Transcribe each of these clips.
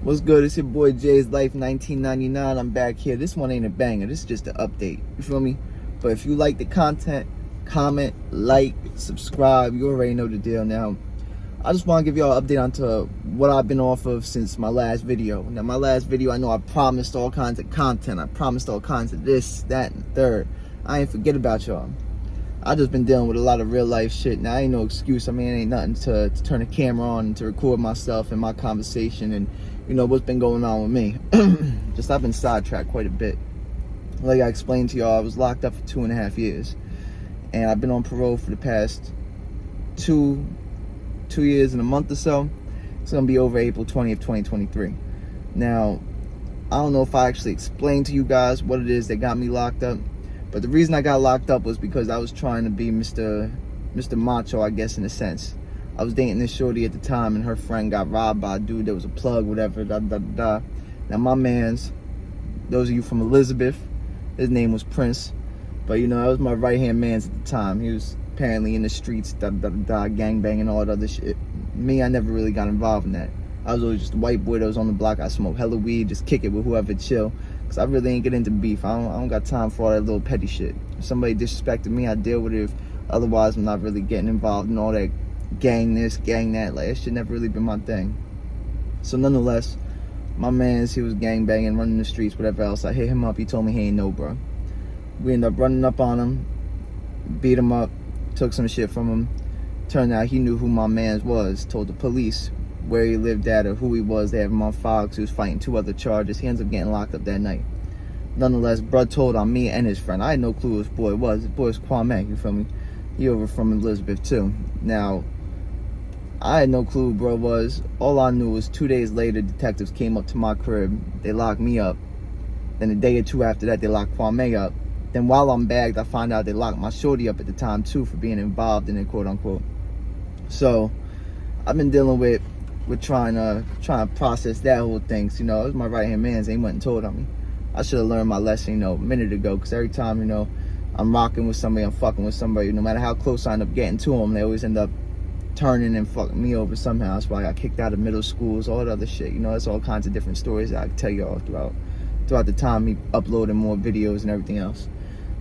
What's good? It's your boy Jay's Life 1999. I'm back here. This one ain't a banger. This is just an update. You feel me? But if you like the content, comment, like, subscribe. You already know the deal now. I just want to give y'all an update onto what I've been off of since my last video. Now, my last video, I know I promised all kinds of content. I promised all kinds of this, that, and the third. I ain't forget about y'all. I just been dealing with a lot of real life shit. Now, ain't no excuse. I mean, it ain't nothing to turn the camera on and to record myself and my conversation and, you know, what's been going on with me. Just I've been sidetracked quite a bit. Like I explained to y'all, I was locked up for 2.5 years. And I've been on parole for the past two years and a month or so. It's going to be over April 20th, 2023. Now, I don't know if I actually explained to you guys what it is that got me locked up. But the reason I got locked up was because I was trying to be Mr. Macho, I guess, in a sense. I was dating this shorty at the time, and her friend got robbed by a dude that was a plug, whatever, Now, my mans, those of you from Elizabeth, his name was Prince. But, you know, that was my right-hand mans at the time. He was apparently in the streets, gangbanging, all that other shit. Me, I never really got involved in that. I was always just a white boy that was on the block. I smoked hella weed, just kick it with whoever chill. Because I really ain't get into beef. I don't got time for all that little petty shit. If somebody disrespected me, I deal with it. Otherwise, I'm not really getting involved in all that gang this, gang that. Like, that shit never really been my thing. So nonetheless, my mans, he was gang banging, running the streets, whatever else. I hit him up. He told me he ain't know, bro. We ended up running up on him, beat him up, took some shit from him. Turned out he knew who my mans was. Told the police where he lived at or who he was. They have him on file because he was fighting 2 other charges. He ends up getting locked up that night. Nonetheless, bruh told on me and his friend. I had no clue who this boy was. This boy is Kwame, you feel me? He over from Elizabeth too. Now, I had no clue who bro was. All I knew was 2 days later, detectives came up to my crib. They locked me up. Then a day or two after that, they locked Kwame up. Then while I'm bagged, I find out they locked my shorty up at the time too for being involved in it, quote unquote. So, I've been dealing with trying to process that whole thing. So, you know, it was my right-hand man. They went and told on me. I should have learned my lesson, you know, a minute ago. Because every time, you know, I'm rocking with somebody, I'm fucking with somebody, no matter how close I end up getting to them, they always end up turning and fucking me over somehow. That's why I got kicked out of middle schools, all that other shit. You know, it's all kinds of different stories that I can tell y'all throughout the time me uploading more videos and everything else.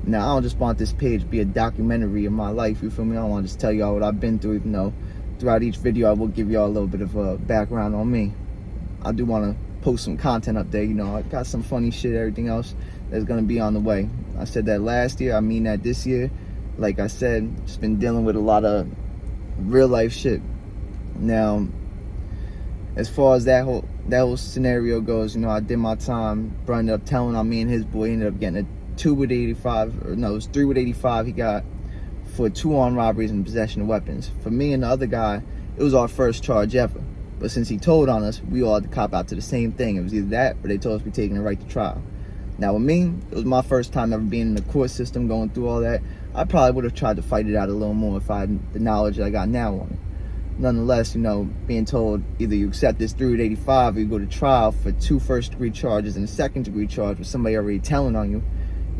Now, I don't just want this page to be a documentary of my life, you feel me? I don't want to just tell y'all what I've been through, even though throughout each video I will give y'all a little bit of a background on me. I do want to post some content up there, you know. I got some funny shit, everything else that's going to be on the way. I said that last year, I mean that this year. Like I said, just been dealing with a lot of real life shit. Now, as far as that whole scenario goes, you know, I did my time. Bro ended up telling on me and his boy. He ended up getting a 2 with 85, or no, it was 3 with 85 he got for 2 armed robberies and possession of weapons. For me and the other guy, it was our first charge ever. But since he told on us, we all had to cop out to the same thing. It was either that or they told us we're taking it right to trial. Now with me, it was my first time ever being in the court system, going through all that. I probably would have tried to fight it out a little more if I had the knowledge that I got now on it. Nonetheless, you know, being told either you accept this 3 with 85 or you go to trial for 2 first-degree charges and a second-degree charge with somebody already telling on you,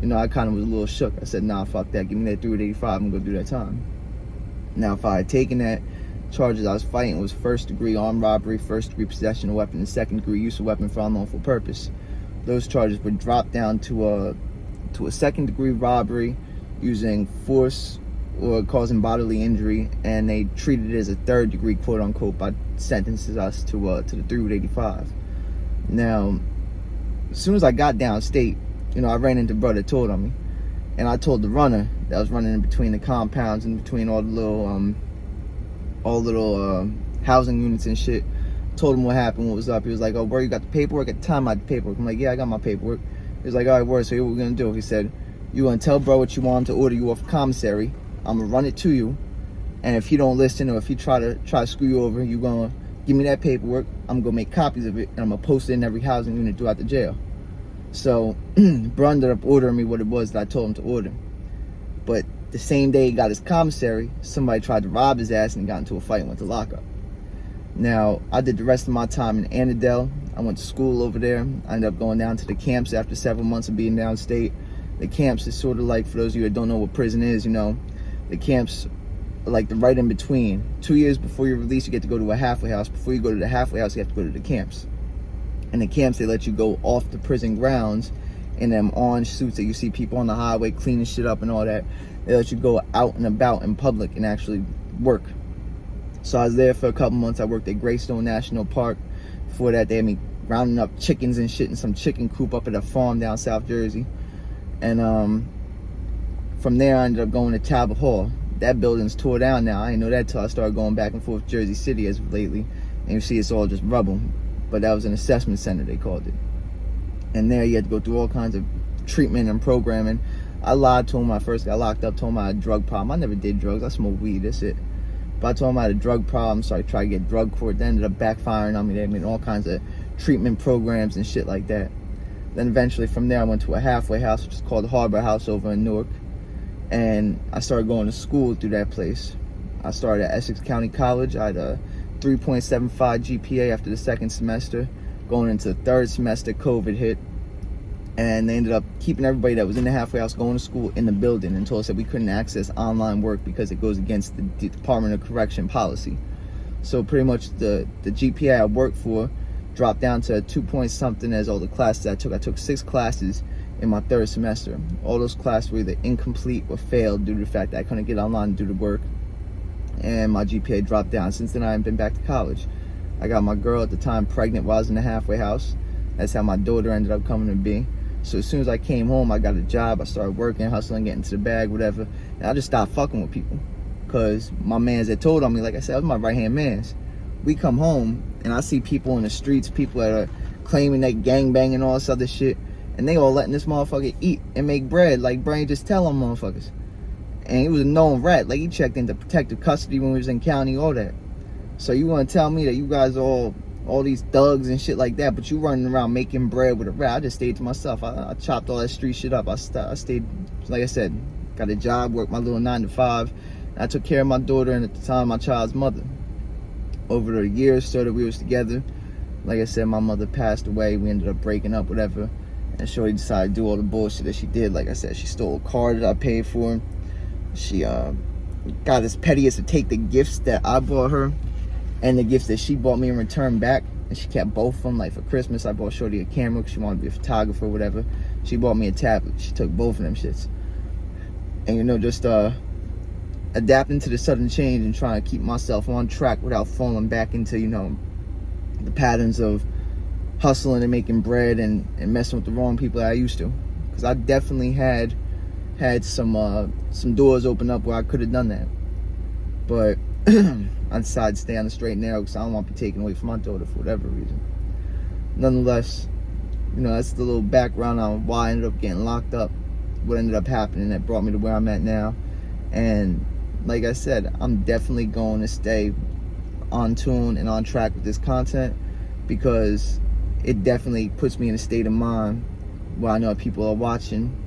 you know, I kind of was a little shook. I said, nah, fuck that. Give me that 3 with 85. I'm going to do that time. Now, if I had taken that, charges I was fighting was first-degree armed robbery, first-degree possession of weapon, and second-degree use of weapon for unlawful purpose. Those charges would drop down to a second-degree robbery using force or causing bodily injury, and they treated it as a third-degree, quote-unquote, by sentences us to the 3 with 85. Now, as soon as I got downstate, you know, I ran into brother told on me, and I told the runner that was running in between the compounds, in between all the little housing units and shit. Told him what happened, what was up. He was like, oh, bro, you got the paperwork? At the time, I had the paperwork. I'm like, yeah, I got my paperwork. He was like, all right, word, so here's what we're going to do. He said, you going to tell bro what you want him to order you off commissary. I'm going to run it to you. And if he don't listen or if he try to screw you over, you going to give me that paperwork. I'm going to make copies of it, and I'm going to post it in every housing unit throughout the jail. So, bro ended up ordering me what it was that I told him to order. But the same day he got his commissary, somebody tried to rob his ass and got into a fight and went to lockup. Now, I did the rest of my time in Annandale. I went to school over there. I ended up going down to the camps after several months of being downstate. The camps is sort of like, for those of you that don't know what prison is, you know, the camps are like the right in between. 2 years before you're released, you get to go to a halfway house. Before you go to the halfway house, you have to go to the camps. In the camps, they let you go off the prison grounds in them orange suits that you see people on the highway cleaning shit up and all that. They let you go out and about in public and actually work. So I was there for a couple months. I worked at Greystone National Park. Before that, they had me rounding up chickens and shit in some chicken coop up at a farm down South Jersey. And from there, I ended up going to Talbot Hall. That building's tore down now. I didn't know that till I started going back and forth to Jersey City as of lately. And you see it's all just rubble. But that was an assessment center, they called it. And there you had to go through all kinds of treatment and programming. I lied to him when I first got locked up, told him I had a drug problem. I never did drugs. I smoked weed, that's it. But I told him I had a drug problem, so I tried to get drug court. That ended up backfiring on me. They made all kinds of treatment programs and shit like that. Then eventually from there, I went to a halfway house, which is called Harbor House over in Newark. And I started going to school through that place. I started at Essex County College. I had a 3.75 GPA after the second semester. Going into the third semester, COVID hit. And they ended up keeping everybody that was in the halfway house going to school in the building and told us that we couldn't access online work because it goes against the Department of Correction policy. So pretty much the GPA I worked for dropped down to 2 point something as all the classes I took. I took 6 classes in my third semester. All those classes were either incomplete or failed due to the fact that I couldn't get online and do the work. And my GPA dropped down. Since then, I haven't been back to college. I got my girl at the time pregnant while I was in the halfway house. That's how my daughter ended up coming to be. So as soon as I came home, I got a job. I started working, hustling, getting to the bag, whatever. And I just stopped fucking with people. Because my mans that told on me, like I said, I was my right-hand mans. We come home, and I see people in the streets, people that are claiming they gangbang and all this other shit. And they all letting this motherfucker eat and make bread. Like, Brain just tell them motherfuckers. And he was a known rat. Like, he checked into protective custody when we was in county, all that. So you want to tell me that you guys all these thugs and shit like that, but you running around making bread with a rat? I just stayed to myself. I chopped all that street shit up. I stayed, like I said, got a job, worked my little 9 to 5. I took care of my daughter and at the time my child's mother. Over the years so that we was together, like I said, my mother passed away. We ended up breaking up, whatever. And Shorty decided to do all the bullshit that she did. Like I said, she stole a car that I paid for. She got as petty as to take the gifts that I bought her and the gifts that she bought me in return back. And she kept both of them. Like for Christmas, I bought Shorty a camera because she wanted to be a photographer or whatever. She bought me a tablet. She took both of them shits. And you know, just adapting to the sudden change and trying to keep myself on track without falling back into, you know, the patterns of hustling and making bread and messing with the wrong people that I used to. Because I definitely had some doors open up where I could have done that. But I decided to stay on the straight and narrow because I don't want to be taken away from my daughter for whatever reason. Nonetheless, you know, that's the little background on why I ended up getting locked up, what ended up happening that brought me to where I'm at now. And like I said, I'm definitely going to stay on tune and on track with this content because it definitely puts me in a state of mind where I know people are watching.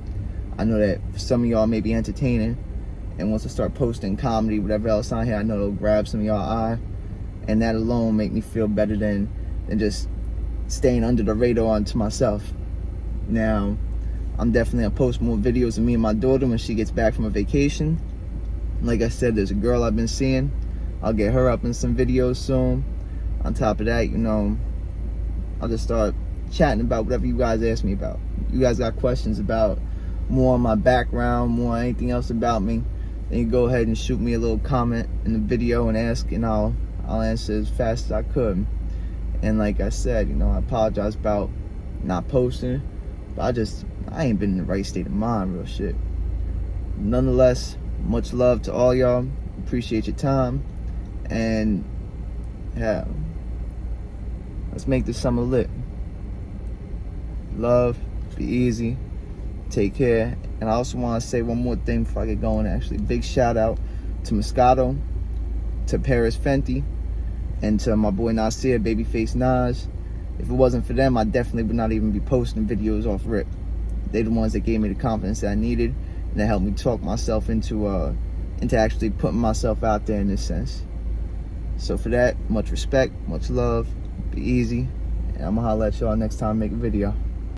I know that some of y'all may be entertaining, and once I start posting comedy, whatever else on here, I know it'll grab some of y'all eye, and that alone make me feel better than just staying under the radar onto myself. Now, I'm definitely gonna post more videos of me and my daughter when she gets back from a vacation. Like I said, there's a girl I've been seeing. I'll get her up in some videos soon. On top of that, you know, I'll just start chatting about whatever you guys ask me about. You guys got questions about more on my background, more anything else about me, then you go ahead and shoot me a little comment in the video and ask, and I'll answer as fast as I could. And like I said, you know, I apologize about not posting, but I ain't been in the right state of mind, real shit. Nonetheless, much love to all y'all. Appreciate your time. And yeah, let's make this summer lit. Love, be easy, take care. And I also want to say one more thing before I get going, actually. Big shout out to Moscato, to Paris Fenty, and to my boy Nasir, Babyface Nas. If it wasn't for them, I definitely would not even be posting videos off rip. They're the ones that gave me the confidence that I needed, and that helped me talk myself into actually putting myself out there in this sense. So for that, much respect, much love, be easy, and I'm gonna holler at y'all next time I make a video.